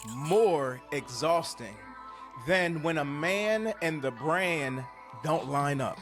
more exhausting than when a man and the brand don't line up.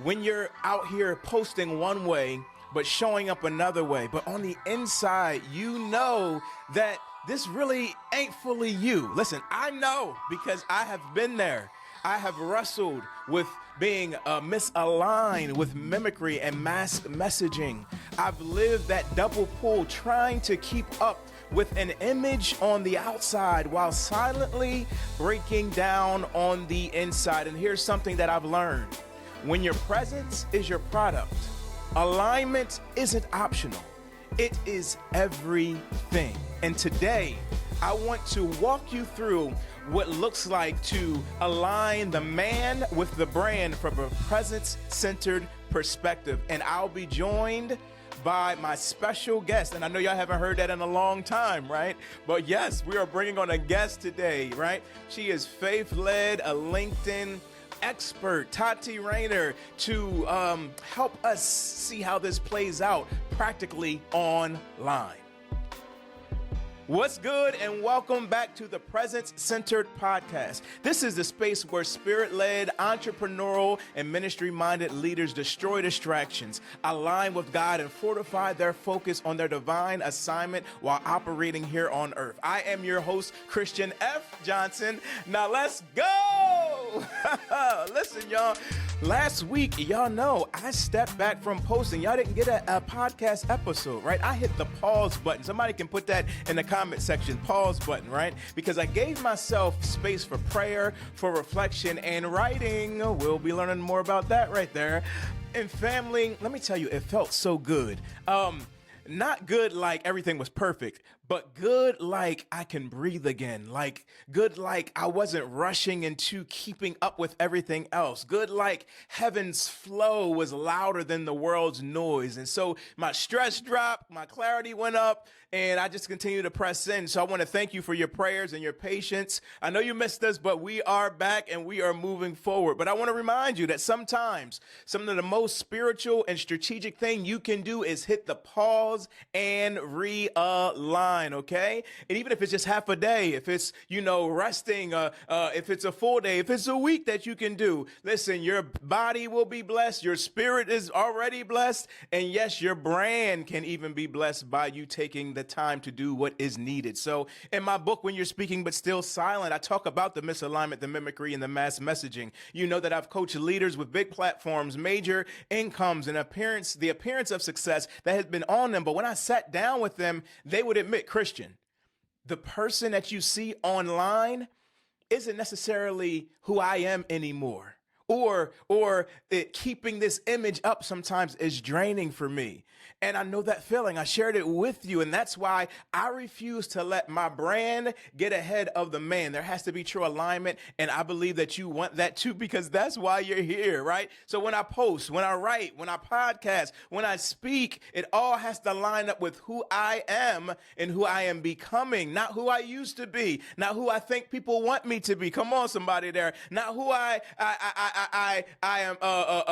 When you're out here posting one way, but showing up another way, but on the inside, you know that this really ain't fully you. Listen, I know because I have been there. I have wrestled with being misaligned with mimicry and mass messaging. I've lived that double pull trying to keep up with an image on the outside while silently breaking down on the inside. And here's something that I've learned. When your presence is your product, alignment isn't optional. It is everything. And today, I want to walk you through what looks like to align the man with the brand from a presence-centered perspective. And I'll be joined by my special guest. And I know y'all haven't heard that in a long time, right? But yes, we are bringing on a guest today, right? She is faith-led, a LinkedIn expert, Tati Rayner, to help us see how this plays out practically online. What's good, and welcome back to the Presence-Centered Podcast. This is the space where spirit-led, entrepreneurial, and ministry-minded leaders destroy distractions, align with God, and fortify their focus on their divine assignment while operating here on earth. I am your host, Christian F. Johnson. Now let's go! Listen, y'all. Last week, y'all know, I stepped back from posting. Y'all didn't get a podcast episode, right? I hit the pause button. Somebody can put that in the comment section, pause button, right? Because I gave myself space for prayer, for reflection, and writing. We'll be learning more about that right there. And family, let me tell you, it felt so good. Not good like everything was perfect, but good like I can breathe again. Like good like I wasn't rushing into keeping up with everything else. Good like heaven's flow was louder than the world's noise. And so my stress dropped, my clarity went up, and I just continue to press in. So I want to thank you for your prayers and your patience. I know you missed us, but we are back and we are moving forward. But I want to remind you that sometimes some of the most spiritual and strategic thing you can do is hit the pause and realign, okay? And even if it's just half a day, if it's, resting, if it's a full day, if it's a week that you can do, listen, your body will be blessed, your spirit is already blessed, and yes, your brand can even be blessed by you taking the time to do what is needed. So in my book, When You're Speaking But Still Silent, I talk about the misalignment, the mimicry, and the mass messaging. You know that I've coached leaders with big platforms, major incomes, and the appearance of success that has been on them. But when I sat down with them, they would admit, Christian, the person that you see online isn't necessarily who I am anymore. Or keeping this image up sometimes is draining for me. And I know that feeling. I shared it with you. And that's why I refuse to let my brand get ahead of the man. There has to be true alignment. And I believe that you want that too, because that's why you're here, right? So when I post, when I write, when I podcast, when I speak, it all has to line up with who I am and who I am becoming, not who I used to be, not who I think people want me to be. Come on, somebody there. Not who I am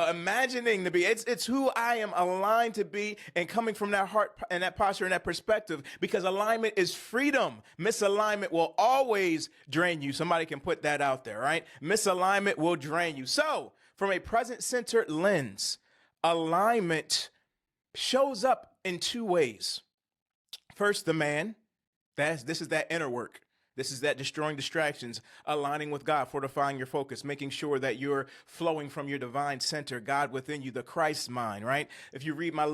imagining to be. It's who I am aligned to be, and coming from that heart and that posture and that perspective, because alignment is freedom. Misalignment will always drain you. Somebody can put that out there, right? Misalignment will drain you. So from a present-centered lens, alignment shows up in two ways. First, the man. This is that inner work. This is that destroying distractions, aligning with God, fortifying your focus, making sure that you're flowing from your divine center, God within you, the Christ mind, right? If you read my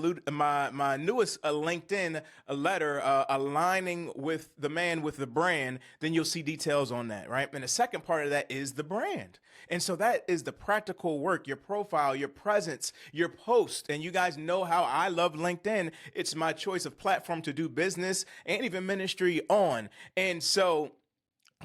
newest LinkedIn letter, aligning with the man with the brand, then you'll see details on that, right? And the second part of that is the brand. And so that is the practical work, your profile, your presence, your post. And you guys know how I love LinkedIn. It's my choice of platform to do business and even ministry on. And so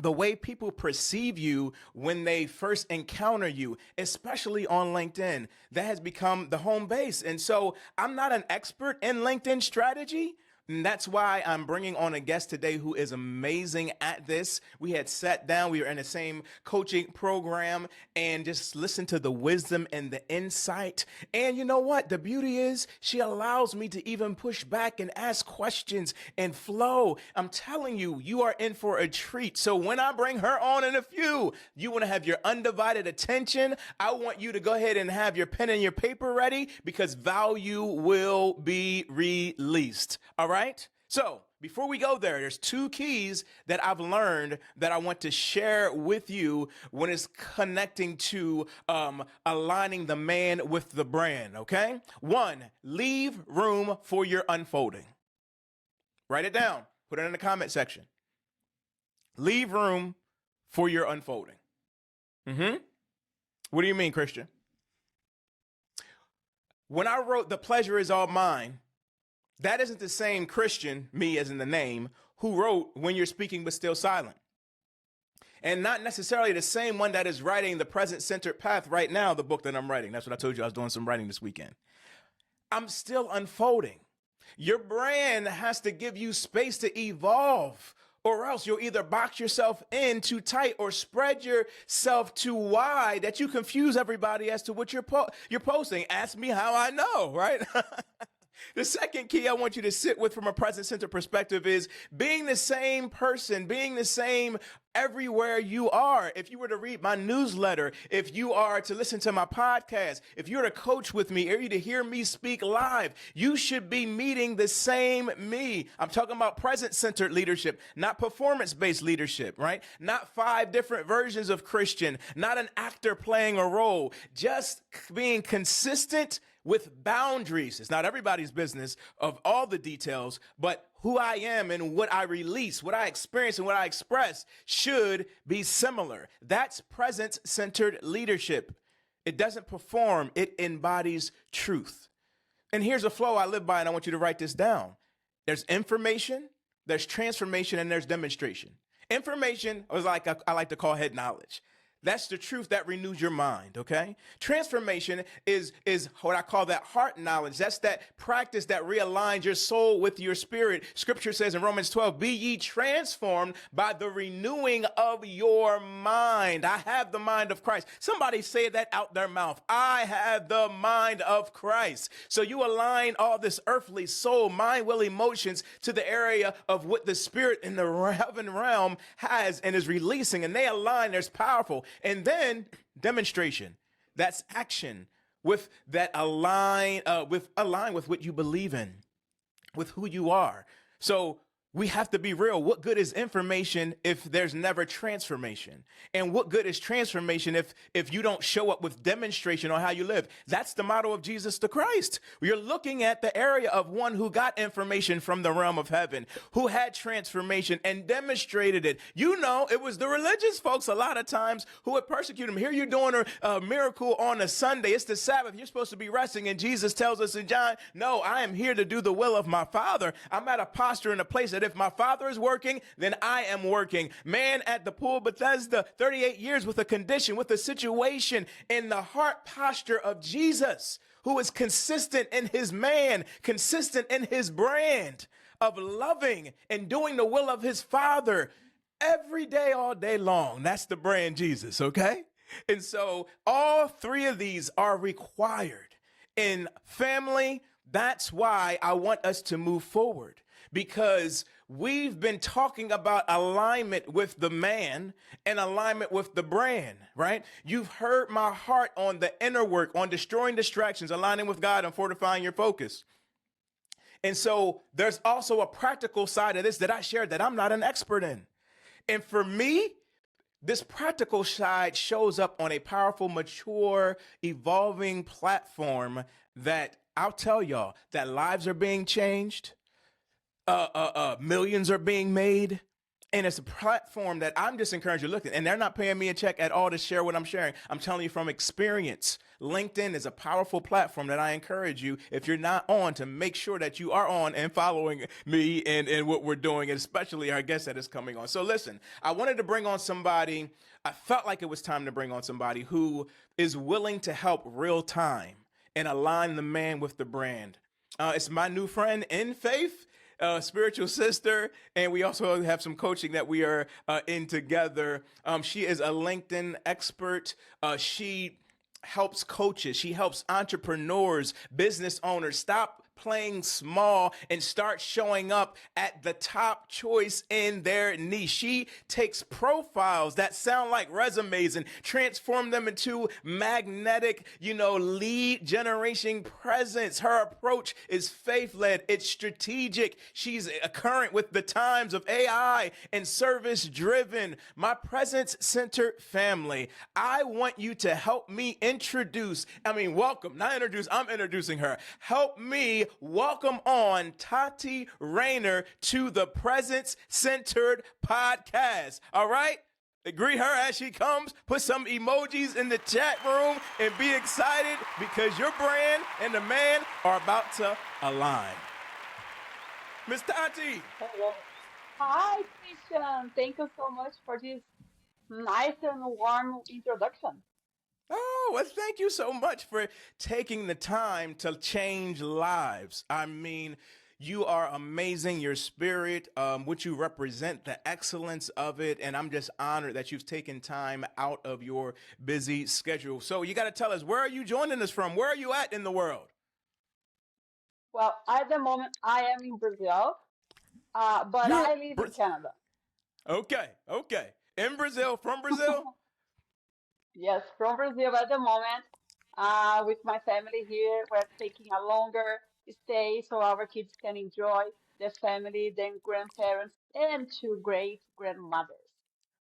the way people perceive you when they first encounter you, especially on LinkedIn, that has become the home base. And so I'm not an expert in LinkedIn strategy. And that's why I'm bringing on a guest today who is amazing at this. We had sat down, we were in the same coaching program, and just listen to the wisdom and the insight. And you know what? The beauty is she allows me to even push back and ask questions and flow. I'm telling you, you are in for a treat. So when I bring her on in a few, you want to have your undivided attention. I want you to go ahead and have your pen and your paper ready because value will be released. All right? So before we go there, there's two keys that I've learned that I want to share with you when it's connecting to aligning the man with the brand, okay? One, leave room for your unfolding. Write it down. Put it in the comment section. Leave room for your unfolding. What do you mean, Christian? When I wrote "The Pleasure Is All Mine," that isn't the same Christian, me as in the name, who wrote "When You're Speaking But Still Silent." And not necessarily the same one that is writing "The Present-Centered Path" right now, the book that I'm writing. That's what I told you I was doing some writing this weekend. I'm still unfolding. Your brand has to give you space to evolve, or else you'll either box yourself in too tight or spread yourself too wide that you confuse everybody as to what you're posting. Ask me how I know, right? The second key I want you to sit with from a present-centered perspective is being the same person, being the same everywhere you are. If you were to read my newsletter, if you are to listen to my podcast, if you're to coach with me, or you to hear me speak live, you should be meeting the same me. I'm talking about present-centered leadership, not performance-based leadership, right? Not 5 different versions of Christian, not an actor playing a role, just being consistent with boundaries. It's not everybody's business of all the details, but who I am and what I release, what I experience and what I express should be similar. That's present-centered leadership. It doesn't perform, it embodies truth. And here's a flow I live by, and I want you to write this down. There's information, there's transformation, and there's demonstration. Information is like I like to call head knowledge. That's the truth that renews your mind, okay? Transformation is what I call that heart knowledge. That's that practice that realigns your soul with your spirit. Scripture says in Romans 12, be ye transformed by the renewing of your mind. I have the mind of Christ. Somebody say that out their mouth. I have the mind of Christ. So you align all this earthly soul, mind, will, emotions to the area of what the spirit in the heaven realm has and is releasing, and they align. There's powerful. And then demonstration. That's action with that align with what you believe in, with who you are. So we have to be real. What good is information if there's never transformation? And what good is transformation if you don't show up with demonstration on how you live? That's the motto of Jesus the Christ. You're looking at the area of one who got information from the realm of heaven, who had transformation and demonstrated it. You know, it was the religious folks a lot of times who would persecute him. Here you're doing a miracle on a Sunday. It's the Sabbath. You're supposed to be resting. And Jesus tells us in John, no, I am here to do the will of my Father. I'm at a posture and a place that if my Father is working, then I am working. Man at the pool Bethesda, 38 years with a condition, with a situation in the heart posture of Jesus, who is consistent in his man, consistent in his brand of loving and doing the will of his Father every day, all day long. That's the brand Jesus, okay? And so all 3 of these are required in family. That's why I want us to move forward, because we've been talking about alignment with the man and alignment with the brand, right? You've heard my heart on the inner work, on destroying distractions, aligning with God, and fortifying your focus. And so there's also a practical side of this that I shared that I'm not an expert in. And for me, this practical side shows up on a powerful, mature, evolving platform that I'll tell y'all that lives are being changed. Millions are being made, and it's a platform that I'm just encouraging you to look at, and they're not paying me a check at all to share what I'm sharing. I'm telling you from experience. LinkedIn is a powerful platform that I encourage you, if you're not on, to make sure that you are on and following me and what we're doing, and especially our guest that is coming on. So listen, I wanted to bring on somebody. I felt like it was time to bring on somebody who is willing to help real time and align the man with the brand. It's my new friend in faith. spiritual sister, and we also have some coaching that we are in together. She is a LinkedIn expert. She helps coaches, she helps entrepreneurs, business owners stop playing small and start showing up at the top choice in their niche. She takes profiles that sound like resumes and transform them into magnetic, lead generation presence. Her approach is faith-led, it's strategic. She's current with the times of AI and service-driven. My presence-centered family, I want you to help me welcome, not introduce, I'm introducing her. Help me welcome on Tati Rayner to the Presence Centered Podcast. All right? Greet her as she comes. Put some emojis in the chat room and be excited because your brand and the man are about to align. Miss Tati. Hello. Hi, Christian. Thank you so much for this nice and warm introduction. Oh, well, thank you so much for taking the time to change lives. I mean, you are amazing, your spirit, what you represent, the excellence of it. And I'm just honored that you've taken time out of your busy schedule. So you got to tell us, where are you joining us from? Where are you at in the world? Well, at the moment, I am in Brazil, but You're I live in Canada. okay. In Brazil, from Brazil? Yes, from Brazil at the moment, with my family here. We're taking a longer stay so our kids can enjoy the family, then grandparents, and two great grandmothers.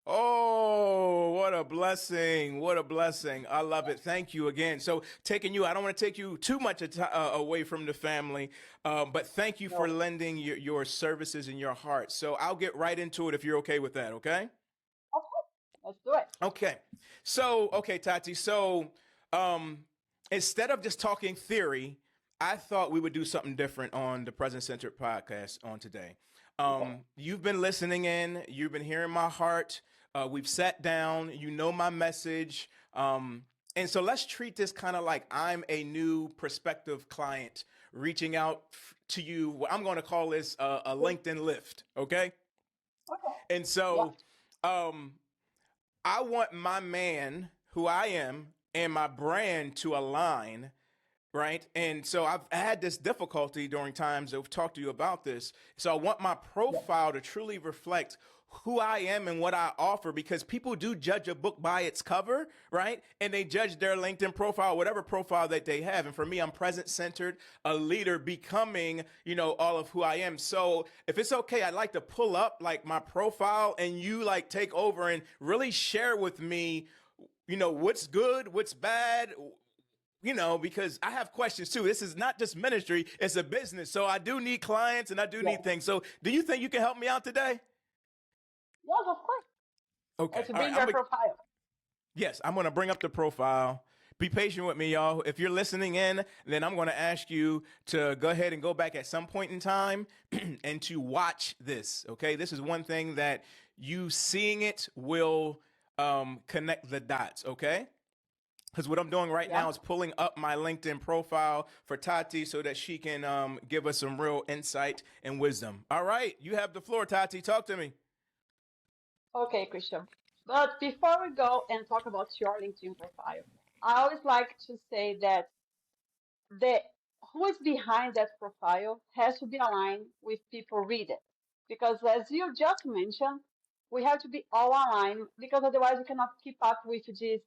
Oh, what a blessing. What a blessing. I love it. Thank you again. So, I don't want to take you too much away from the family, but thank you for No, lending your services and your heart. So, I'll get right into it if you're okay with that, okay? okay, let's do it. Okay. So, okay, Tati. So, um, instead of just talking theory, I thought we would do something different on the Present Centered podcast on today. Okay. You've been listening in, you've been hearing my heart. We've sat down, you know my message. And so let's treat this kind of like I'm a new prospective client reaching out to you. I'm going to call this a LinkedIn lift. Okay. Okay. And Yeah. so, um, I want my man, who I am, and my brand to align, right? And so I've had this difficulty during times I've talked to you about this. So I want my Yeah. profile to truly reflect who I am and what I offer because people do judge a book by its cover, right? And they judge their LinkedIn profile, whatever profile that they have. And for me, I'm present centered, a leader becoming, all of who I am. So if it's okay, I'd like to pull up like my profile and you like take over and really share with me, what's good, what's bad, because I have questions too. This is not just ministry, it's a business. So I do need clients and I do Yeah. need things. So do you think you can help me out today? Yes, of course. Okay. Let's All right. bring your profile. Yes, I'm going to bring up the profile. Be patient with me, y'all. If you're listening in, then I'm going to ask you to go ahead and go back at some point in time and to watch this. Okay. This is one thing that you seeing it will connect the dots. Okay. Because what I'm doing right Yeah. now is pulling up my LinkedIn profile for Tati so that she can give us some real insight and wisdom. All right, you have the floor, Tati. Talk to me. Okay, Christian. But before we go and talk about your LinkedIn profile, I always like to say that the who is behind that profile has to be aligned with people read it. Because as you just mentioned, we have to be all aligned because otherwise we cannot keep up with these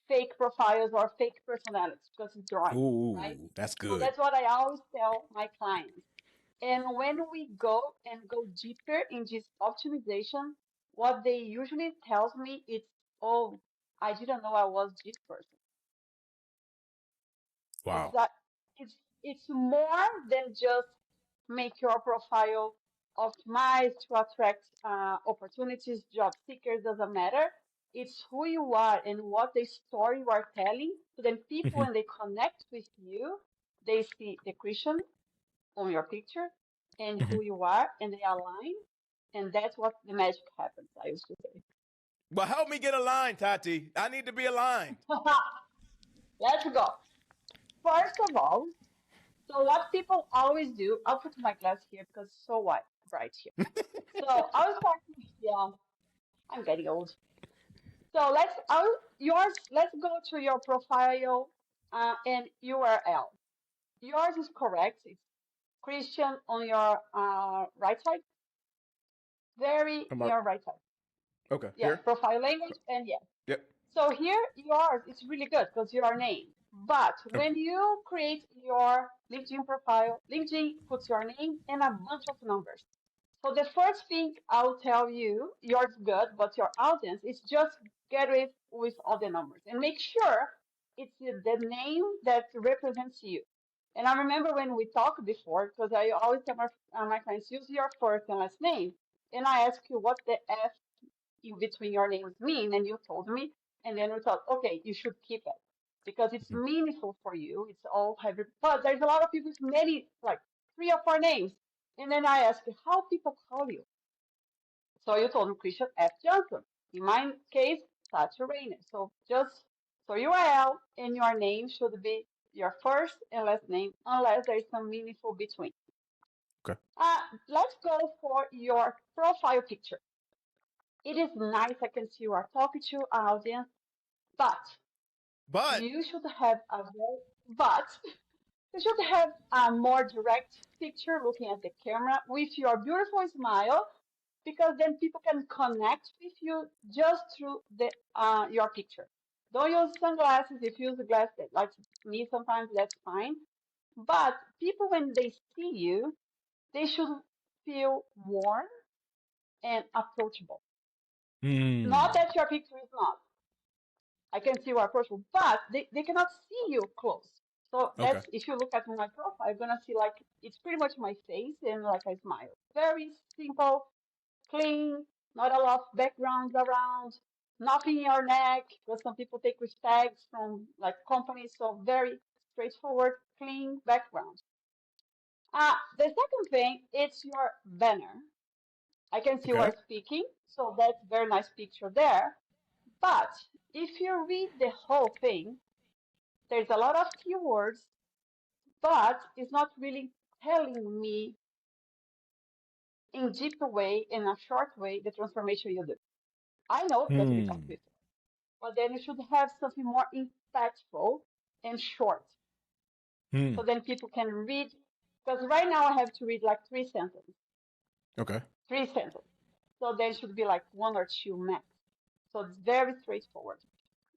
fake profiles or fake personalities because it's drawing, right? Ooh, that's So good. that's what I always tell my clients. And when we go deeper in this optimization, what they usually tells me is, oh, I didn't know I was this person. It's Wow. that it's more than just make your profile optimized to attract opportunities, job seekers, doesn't matter. It's who you are and what the story you are telling. So then people, Mhm. when they connect with you, they see the Christian on your picture and Mhm. who you are, and they align, and that's what the magic happens. I used to say. Well, help me get aligned, Tati. I need to be aligned. Let's go. First of all, So what people always do, I'll put my glass here because it's so white, bright here. So I was talking, yeah, I'm getting old. So let's go to your profile and URL. Yours is correct. It's Christian on your right side, very I'm your right side. okay. Yeah, Here. profile language and yeah. Yep. So here yours is really good because your name. But Okay. when you create your LinkedIn profile, LinkedIn puts your name and a bunch of numbers. So the first thing I'll tell you, yours good, but your audience is just get it with all the numbers and make sure it's the name that represents you. And I remember when we talked before, because I always tell my clients, use your first and last name. And I ask you what the F in between your names mean, and you told me, and then we thought, okay, you should keep it because it's Mm. meaningful for you. It's all heavy, but there's a lot of people with many, like 3 or 4 names, and then I asked you how people call you. So you told me Christian F. Johnson. In my case, Sacha Rainer. So just so URL and your name should be your first and last name, unless there is some meaningful between. Okay. Let's go for your profile picture. It is nice. I can see you are talking to audience, but But you should have a very, but you should have a more direct picture looking at the camera with your beautiful smile, because then people can connect with you just through the your picture. Don't use sunglasses. If you use glasses like me, sometimes that's fine. But people, when they see you, they should feel warm and approachable. Not hmm. that your picture is not. I can see you are approachable, but they cannot see you close. So Okay. that's, if you look at my profile, you're gonna see like it's pretty much my face and like I smile. Very simple, clean, not a lot of backgrounds around, nothing in your neck, because some people take with tags from like companies, so very straightforward, clean background. The second thing, it's your banner. I can see you Okay. are speaking, so that's very nice picture there. But if you read the whole thing, there's a lot of keywords, but it's not really telling me in deeper way, in a short way, the transformation you do. I know because we talked Hmm. before, but then you should have something more impactful and short. Hmm. So then people can read, because right now I have to read like 3 sentences, Okay. 3 sentences. So there should be like 1 or 2 max. So it's very straightforward.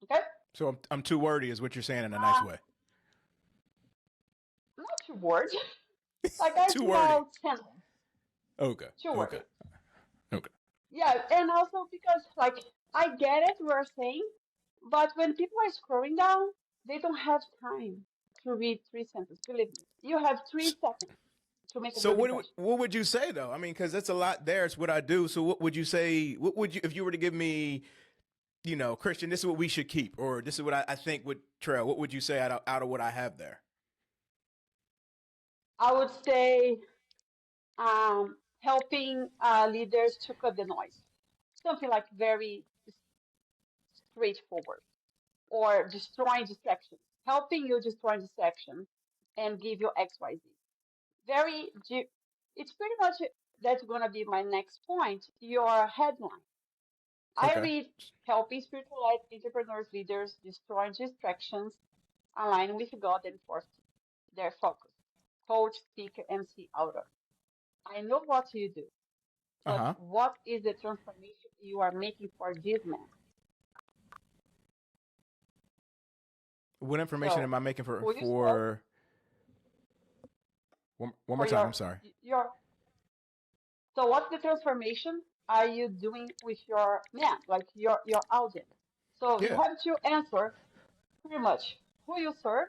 Okay? So I'm too wordy, is what you're saying in a nice Uh, way. not 2 words, like a Too wordy. small sentence, Okay. 2 words. Okay. Okay. Yeah, and also because like I get it, we're saying, but when people are scrolling down, they don't have time to read 3 sentences. Believe me, you have 3 seconds to make a So good impression. what would you say though? I mean, because that's a lot there. It's what I do. So what would you say? What would you, if you were to give me, Christian? This is what we should keep, or this is what I think would trail. What would you say out of what I have there? I would say helping leaders to cut the noise, something like very straightforward, or destroying distractions, helping you destroy distraction and give you XYZ. Very, it's pretty much that's going to be my next point. Your headline. I Okay. read helping spiritual life entrepreneurs, leaders destroy distractions, align with God, and force their focus. Coach, speaker, MC, author. I know what you do, Uh but huh. what is the transformation you are making for this man? What information So, am I making for who you serve one more for time? I'm sorry. your. So, what's the transformation are you doing with your man, like your audience? So you Yeah. have to answer pretty much who you serve,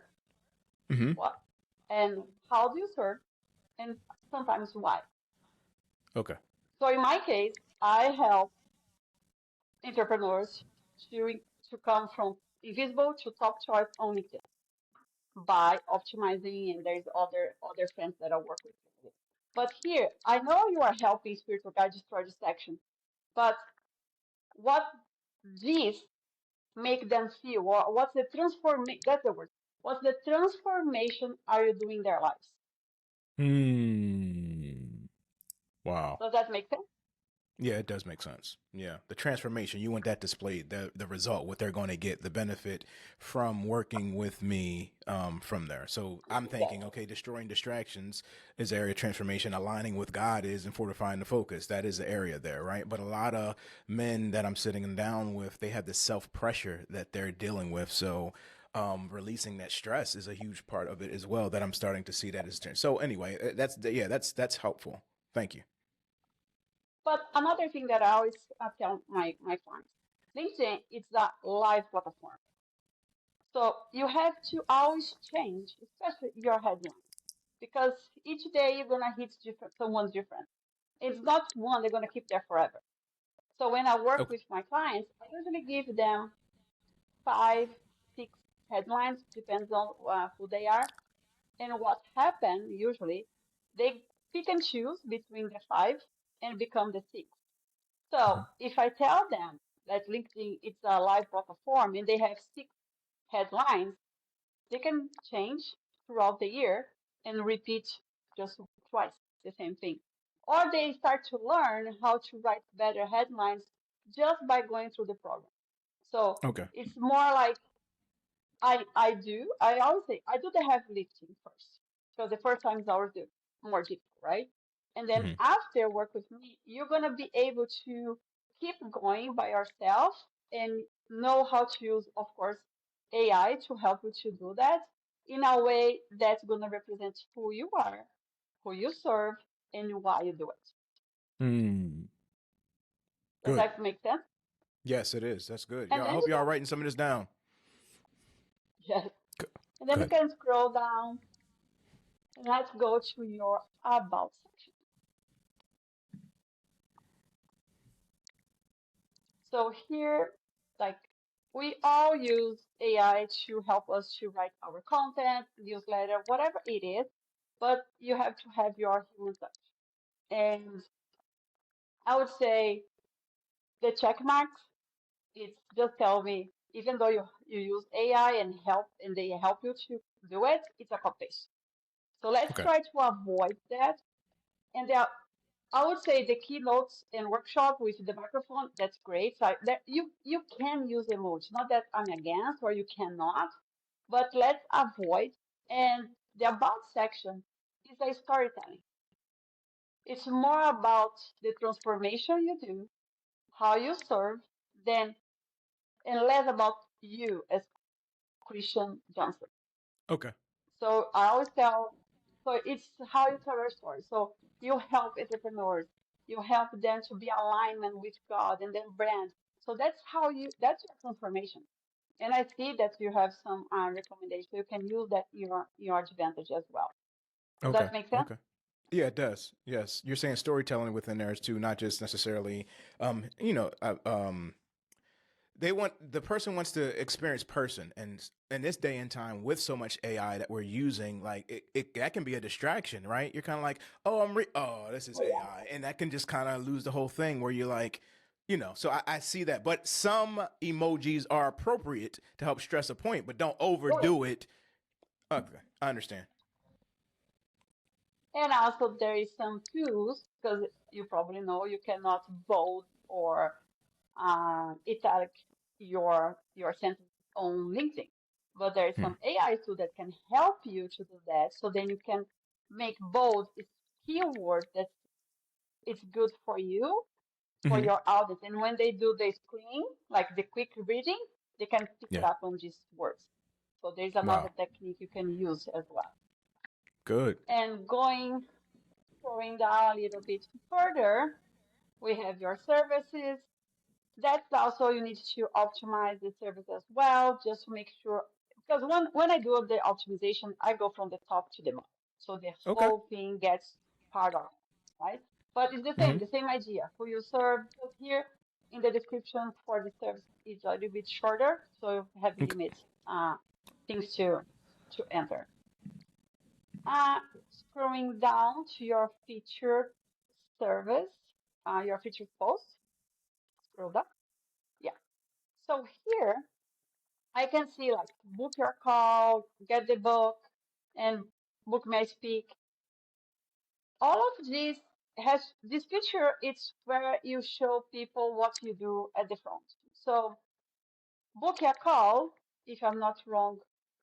Mm-hmm. what, and how do you serve, and sometimes why. Okay. So in my case, I help entrepreneurs to to come from invisible to top choice on LinkedIn by optimizing, and there's other friends that I work with. But here, I know you are helping spiritual guide destroy distraction, but what this make them feel, or what's the transformation? That's the word. What's the transformation are you doing in their lives? Hmm. Wow. Does that make sense? Yeah, it does make sense. Yeah, the transformation, you want that displayed, the result, what they're going to get, the benefit from working with me from there. So I'm Yes. thinking, okay, destroying distractions is area of transformation. Aligning with God is, and fortifying the focus. That is the area there, right? But a lot of men that I'm sitting down with, they have this self pressure that they're dealing with. So releasing that stress is a huge part of it as well. That I'm starting to see that is. So anyway, that's helpful. Thank you. But another thing that I always tell my clients, LinkedIn is a live platform. So you have to always change, especially your headline, because each day you're gonna hit different, someone's different. It's not one they're gonna keep there forever. So when I work Okay. with my clients, I usually give them five, six headlines, depends on who they are. And what happened usually, they pick and choose between the five and become the six. So if I tell them that LinkedIn is a live platform and they have six headlines, they can change throughout the year and repeat just twice the same thing. Or they start to learn how to write better headlines just by going through the program. So Okay. it's more like I always say I do the heavy lifting first. So the first time is always the more difficult, right? And then Hmm. after work with me, you're gonna be able to keep going by yourself and know how to use, of course, AI to help you to do that in a way that's gonna represent who you are, who you serve, and why you do it. Hmm. Does Good. that make sense? Yes, it is. That's good. And Yo, I then hope you y'all can, writing some of this down. yes, Good. and then you Good. can scroll down and let's go to your about section. So here, like we all use AI to help us to write our content, newsletter, whatever it is, but you have to have your human touch. And I would say the check marks, it's just tell me, even though you use AI and help and they help you to do it, it's a copy paste. So let's Okay. try to avoid that. And there I would say the keynotes and workshop with the microphone, that's great. So that you can use emoji. Not that I'm against or you cannot, but let's avoid. And the about section is a storytelling. It's more about the transformation you do, how you serve, than and less about you as Christian Johnson. Okay. So I always tell, so it's how you tell your story. So you help entrepreneurs, you help them to be alignment with God and then brand. So that's your transformation. And I see that you have some recommendations. You can use that in your advantage as well. Does Okay. that make sense? Okay. Yeah, it does. Yes, you're saying storytelling within there is too, not just necessarily, they want the person wants to experience person, and in this day and time with so much AI that we're using, like it that can be a distraction, right? You're kind of like, oh, oh, this is AI, and that can just kind of lose the whole thing where you're like, so I see that, but some emojis are appropriate to help stress a point, but don't Oh, yeah. overdo it. Okay, I understand. And also there is some tools because you probably know you cannot bold or italic your sentence on LinkedIn. But there is Hmm. some AI tool that can help you to do that. So then you can make bold its keyword that it's good for you, for Hmm. your audience. And when they do the screening, like the quick reading, they can pick it Yeah. up on these words. So there's another Wow. technique you can use as well. Good. And going down a little bit further, we have your services. That's also you need to optimize the service as well, just to make sure. Because when I do the optimization, I go from the top to the bottom, so the Okay. whole thing gets part of it, right? But it's Hmm. the same idea. Who you serve, just here in the description for the service is a little bit shorter, so you have Okay. limit things to enter. Scrolling down to your featured service, your featured post, scroll down. Yeah. So here I can see like book your call, get the book, and book may speak. All of this has this feature. It's where you show people what you do at the front. So book your call, if I'm not wrong,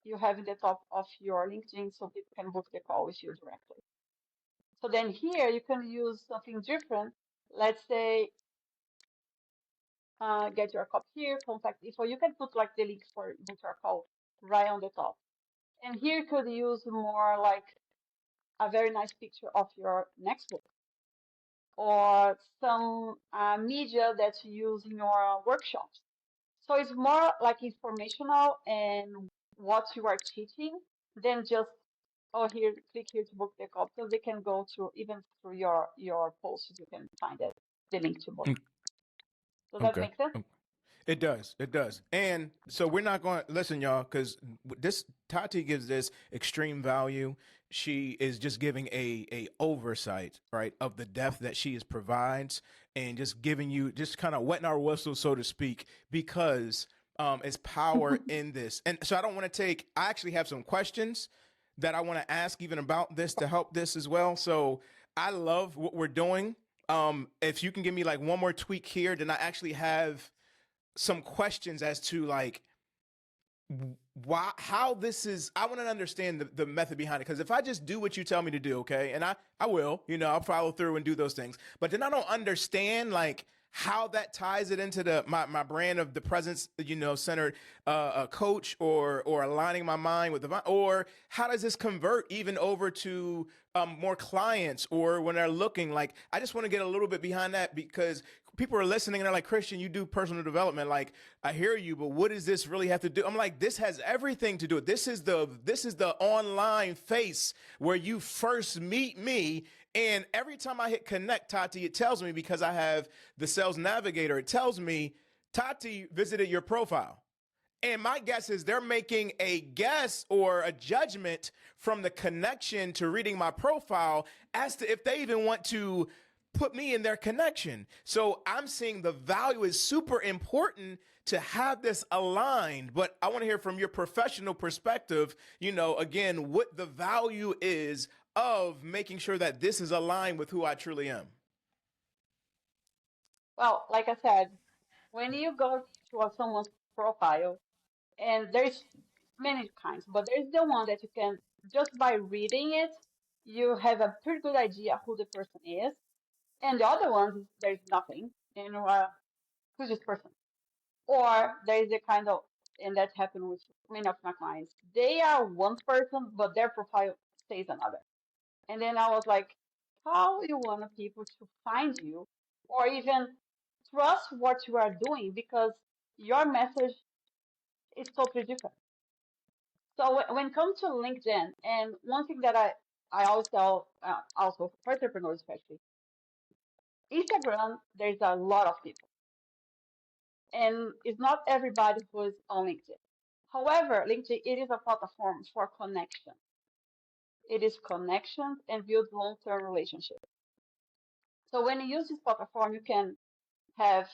you have in the top of your LinkedIn so people can book the call with you directly. So then here you can use something different. Let's say get your call here, contact info. You can put like the link for book your call right on the top. And here you could use more like a very nice picture of your next book or some media that you use in your workshops. So it's more like informational and what you are teaching than just, oh, here, click here to book the call. So they can go through, even through your posts, you can find it, the link to book. Mm, Does that okay. make sense? It does. It does. And so we're not going to listen, y'all, because this Tati gives this extreme value. She is just giving a oversight, right, of the depth that she is provides, and just giving you just kind of wetting our whistle, so to speak, because it's power in this. And so I don't want to take. I actually have some questions that I want to ask even about this to help this as well. So I love what we're doing. If you can give me like one more tweak here, then I actually have some questions as to like why how this is. I want to understand the method behind it, because if I just do what you tell me to do, okay, and I will, I'll follow through and do those things, but then I don't understand like how that ties it into my brand of the presence, centered coach, or aligning my mind with the, or how does this convert even over to more clients, or when they're looking, like I just want to get a little bit behind that, because people are listening and they're like, Christian, you do personal development. Like, I hear you, but what does this really have to do? I'm like, this has everything to do with this is the online face where you first meet me. And every time I hit connect, Tati, it tells me, because I have the sales navigator, it tells me Tati visited your profile. And my guess is they're making a guess or a judgment from the connection to reading my profile as to if they even want to put me in their connection. So I'm seeing the value is super important to have this aligned. But I want to hear from your professional perspective, again, what the value is of making sure that this is aligned with who I truly am. Well, like I said, when you go to someone's profile, and there's many kinds, but there's the one that you can, just by reading it, you have a pretty good idea who the person is. And the other ones, there's nothing, who's this person? Or there is a kind of, and that happened with many of my clients. They are one person, but their profile says another. And then I was like, how you want people to find you or even trust what you are doing because your message is totally different. So when it comes to LinkedIn, and one thing that I always tell, also for entrepreneurs especially, Instagram, there's a lot of people, and it's not everybody who is on LinkedIn. However, LinkedIn, it is a platform for connection. It is connections and build long-term relationships. So when you use this platform, you can have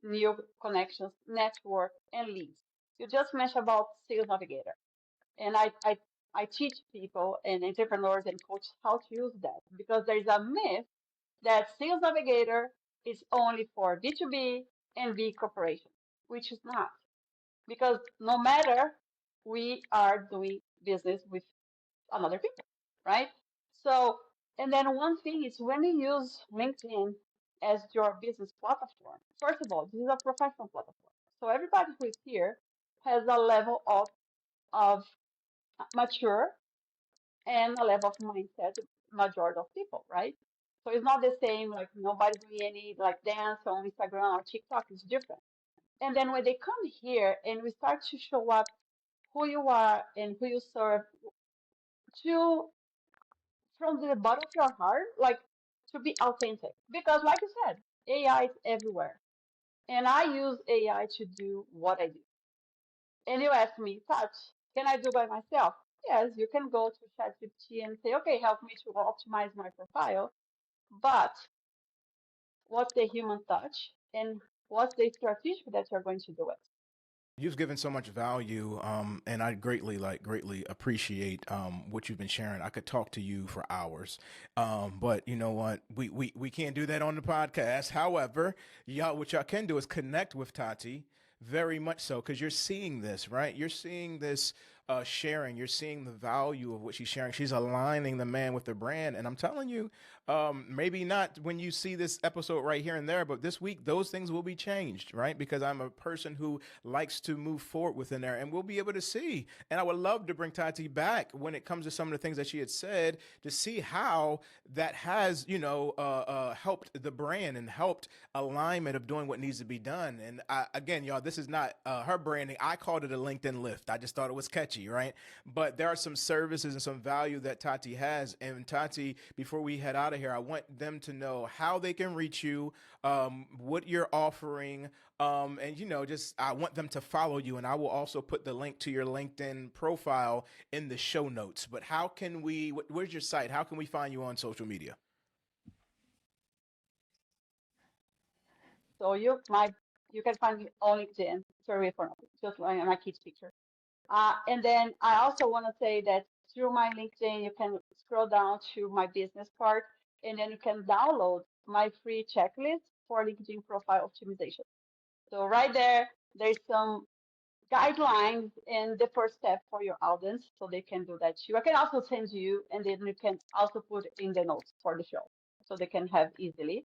new connections, network, and leads. You just mentioned about Sales Navigator, and I teach people and entrepreneurs and coaches how to use that because there is a myth that Sales Navigator is only for B2B and big corporations, which is not. Because no matter we are doing business with another people, right? So, and then one thing is when you use LinkedIn as your business platform, first of all, this is a professional platform. So everybody who is here has a level of mature and a level of mindset, majority of people, right? So it's not the same, like nobody doing any like dance on Instagram or TikTok, it's different. And then when they come here and we start to show up who you are and who you serve to from the bottom of your heart, like to be authentic. Because like you said, AI is everywhere. And I use AI to do what I do. And you ask me, Touch, can I do by myself? Yes, you can go to ChatGPT and say, okay, help me to optimize my profile. But what's the human touch and what's the strategy that you're going to do it? You've given so much value, and I greatly appreciate what you've been sharing. I could talk to you for hours, but you know what? We can't do that on the podcast. However, y'all, what y'all can do is connect with Tati. Very much so, because you're seeing this, right? You're seeing this sharing. You're seeing the value of what she's sharing. She's aligning the man with the brand, and I'm telling you, maybe not when you see this episode right here and there, but this week those things will be changed, right? Because I'm a person who likes to move forward within there, and we'll be able to see. And I would love to bring Tati back when it comes to some of the things that she had said to see how that has, helped the brand and helped alignment of doing what needs to be done. And again, y'all, this is not her branding. I called it a LinkedIn lift. I just thought it was catchy, right? But there are some services and some value that Tati has. And Tati, before we head out of here, I want them to know how they can reach you, what you're offering, and just I want them to follow you. And I will also put the link to your LinkedIn profile in the show notes. But how can we? Where's your site? How can we find you on social media? So you can find me on LinkedIn. Sorry for nothing, just like my kid's picture. And then I also want to say that through my LinkedIn, you can scroll down to my business part, and then you can download my free checklist for LinkedIn profile optimization. So right there, there's some guidelines and the first step for your audience, so they can do that too. I can also send you, and then you can also put in the notes for the show, so they can have easily.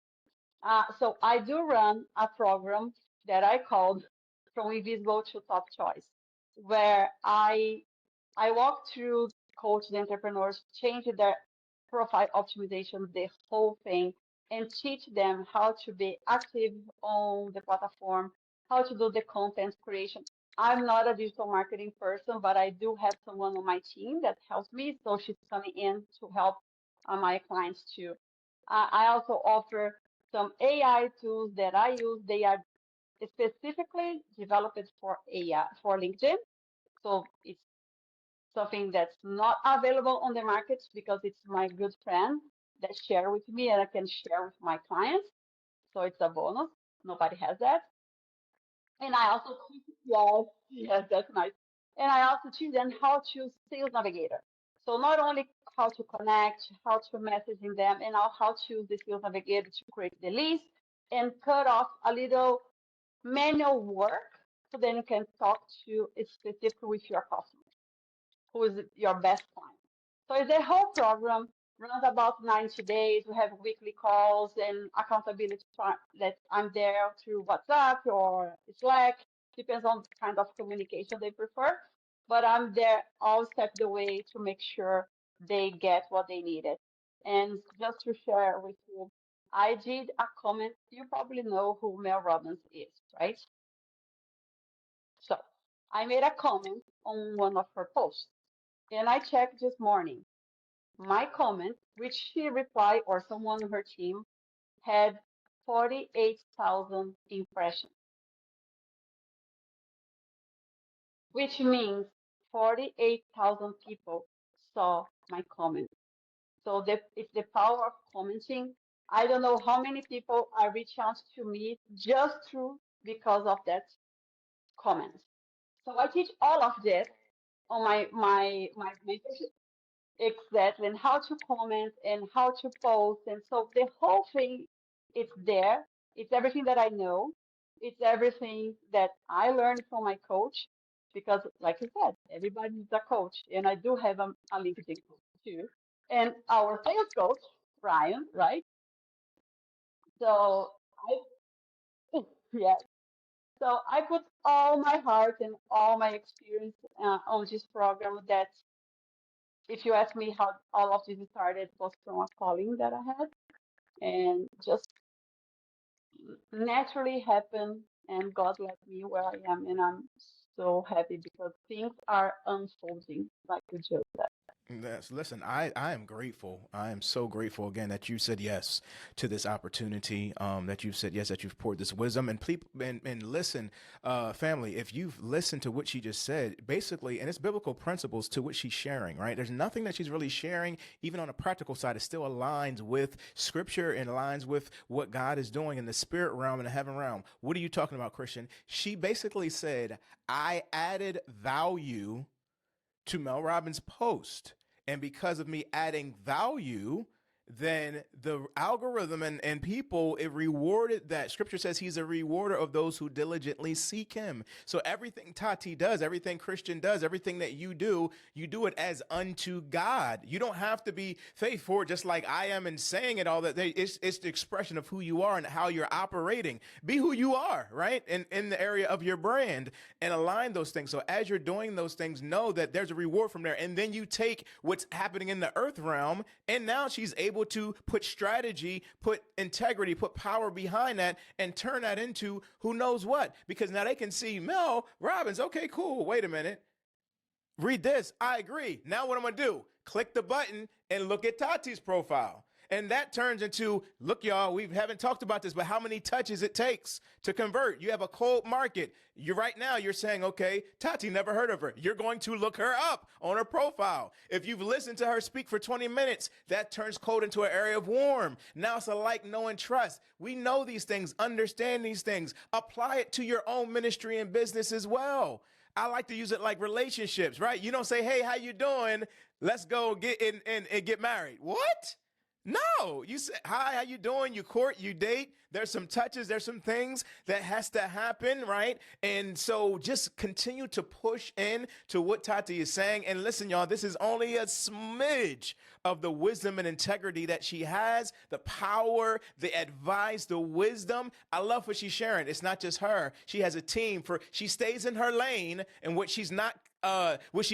So I do run a program that I called From Invisible to Top Choice, where I walk through, coach the entrepreneurs, change their profile optimization, the whole thing, and teach them how to be active on the platform, how to do the content creation. I'm not a digital marketing person, but I do have someone on my team that helps me. So she's coming in to help my clients too. I also offer some AI tools that I use. They are specifically developed for AI for LinkedIn. So it's something that's not available on the market because it's my good friend that share with me and I can share with my clients. So it's a bonus. Nobody has that. And I also teach, yes, yes, that's nice. And I also teach them how to use Sales Navigator. So not only how to connect, how to messaging them, and now how to use the Sales Navigator to create the list and cut off a little manual work so then you can talk to specifically with your customer who is your best client. So it's a whole program, runs about 90 days. We have weekly calls and accountability that I'm there through WhatsApp or Slack, depends on the kind of communication they prefer. But I'm there all step the way to make sure they get what they needed. And just to share with you, I did a comment. You probably know who Mel Robbins is, right? So I made a comment on one of her posts. And I checked this morning. My comment, which she replied, or someone on her team, had 48,000 impressions, which means 48,000 people saw my comment. So it's the power of commenting. I don't know how many people are reaching out to me just through because of that comment. So I teach all of this on my mentorship. Exactly, and how to comment and how to post. And so the whole thing, it's there. It's everything that I know. It's everything that I learned from my coach. Because, like you said, everybody needs a coach. And I do have a LinkedIn coach too. And our sales coach, Ryan, right? So yeah. So I put all my heart and all my experience on this program that if you ask me how all of this started was from a calling that I had and just naturally happened and God led me where I am and I'm so happy because things are unfolding like you just said. Yes, listen, I am grateful. I am so grateful again that you said yes to this opportunity. That you've said yes, that you've poured this wisdom and people and listen, family. If you've listened to what she just said, basically, and it's biblical principles to what she's sharing. Right? There's nothing that she's really sharing, even on a practical side. It still aligns with Scripture and aligns with what God is doing in the spirit realm and the heaven realm. What are you talking about, Christian? She basically said, "I added value to Mel Robbins' post. And because of me adding value, then the algorithm and people, it rewarded that. Scripture says he's a rewarder of those who diligently seek him. So everything Tati does, everything Christian does, everything that you do it as unto God. You don't have to be faithful, just like I am in saying it all. That it's the expression of who you are and how you're operating. Be who you are, right? In the area of your brand, and align those things. So as you're doing those things, know that there's a reward from there. And then you take what's happening in the earth realm, and now she's able to put strategy, put integrity, put power behind that, and turn that into who knows what. Because now they can see Mel Robbins. Okay, cool. Wait a minute. Read this. I agree. Now what I'm going to do? Click the button and look at Tati's profile. And that turns into, look, y'all, we haven't talked about this, but how many touches it takes to convert. You have a cold market. Right now, you're saying, okay, Tati, never heard of her. You're going to look her up on her profile. If you've listened to her speak for 20 minutes, that turns cold into an area of warm. Now it's a like, know, and trust. We know these things, understand these things, apply it to your own ministry and business as well. I like to use it like relationships, right? You don't say, hey, how you doing? Let's go get in and get married. What? No, you say, hi, how you doing? You court, you date. There's some touches, there's some things that has to happen, right? And so just continue to push in to what Tati is saying. And listen, y'all, this is only a smidge of the wisdom and integrity that she has, the power, the advice, the wisdom. I love what she's sharing. It's not just her. She has a team she stays in her lane, and what she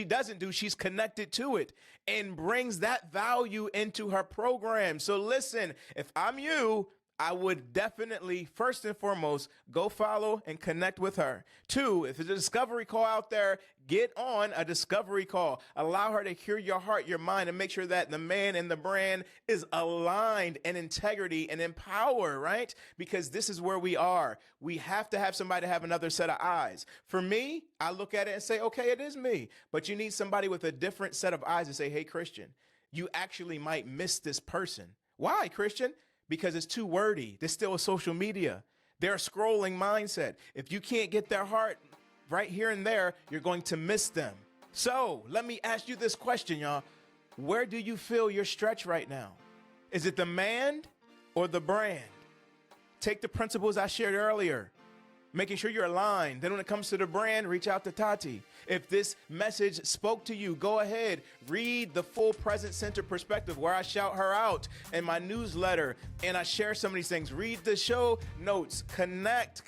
doesn't do, she's connected to it and brings that value into her program. So listen, if I'm you, I would definitely, first and foremost, go follow and connect with her. 2, if there's a discovery call out there, get on a discovery call. Allow her to hear your heart, your mind, and make sure that the man and the brand is aligned in integrity and in power, right? Because this is where we are. We have to have somebody have another set of eyes. For me, I look at it and say, okay, it is me. But you need somebody with a different set of eyes to say, hey, Christian, you actually might miss this person. Why, Christian? Because it's too wordy. There's still a social media. They're a scrolling mindset. If you can't get their heart right here and there, you're going to miss them. So let me ask you this question, y'all. Where do you feel your stretch right now? Is it the man or the brand? Take the principles I shared earlier, making sure you're aligned. Then when it comes to the brand, reach out to Tati. If this message spoke to you, go ahead, read the full Present Center perspective where I shout her out in my newsletter and I share some of these things. Read the show notes, connect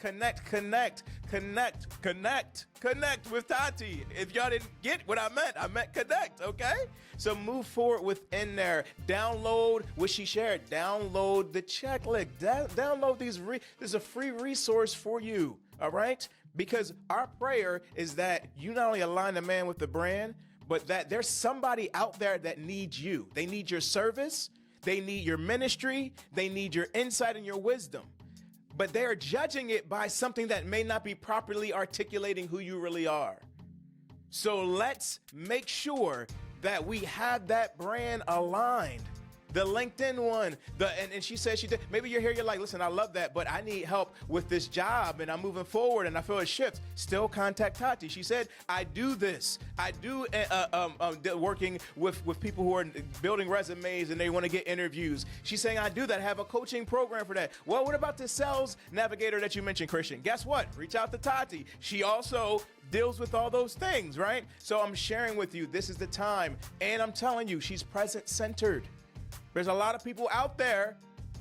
with Tati. If y'all didn't get what I meant connect, okay? So move forward within there. Download what she shared. Download the checklist. Download these. This is a free resource for you, all right? Because our prayer is that you not only align the man with the brand, but that there's somebody out there that needs you. They need your service. They need your ministry. They need your insight and your wisdom. But they're judging it by something that may not be properly articulating who you really are. So let's make sure that we have that brand aligned. The LinkedIn one, and she said she did. Maybe you're here, you're like, listen, I love that, but I need help with this job and I'm moving forward and I feel a shift. Still contact Tati. She said, I do this. I do working with people who are building resumes and they want to get interviews. She's saying, I do that. I have a coaching program for that. Well, what about the sales navigator that you mentioned, Christian? Guess what? Reach out to Tati. She also deals with all those things, right? So I'm sharing with you, this is the time. And I'm telling you, she's present centered. There's a lot of people out there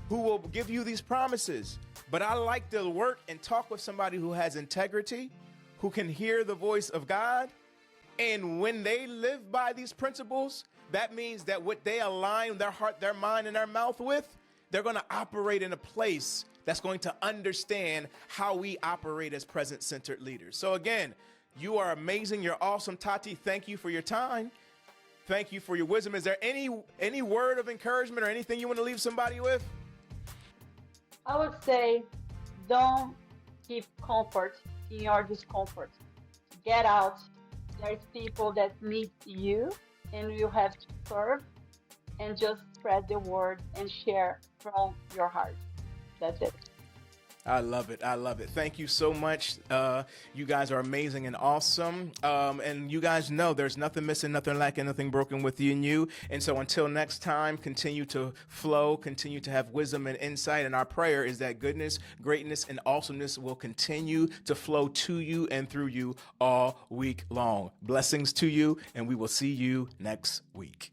who will give you these promises, but I like to work and talk with somebody who has integrity, who can hear the voice of God. And when they live by these principles, that means that what they align their heart, their mind, and their mouth with, they're going to operate in a place that's going to understand how we operate as present-centered leaders. So again, you are amazing. You're awesome. Tati, thank you for your time. Thank you for your wisdom. Is there any word of encouragement or anything you want to leave somebody with? I would say don't keep comfort in your discomfort. Get out. There's people that need you and you have to serve and just spread the word and share from your heart. That's it. I love it. I love it. Thank you so much. You guys are amazing and awesome. And you guys know there's nothing missing, nothing lacking, nothing broken with you and you. And so until next time, continue to flow, continue to have wisdom and insight. And our prayer is that goodness, greatness, and awesomeness will continue to flow to you and through you all week long. Blessings to you, and we will see you next week.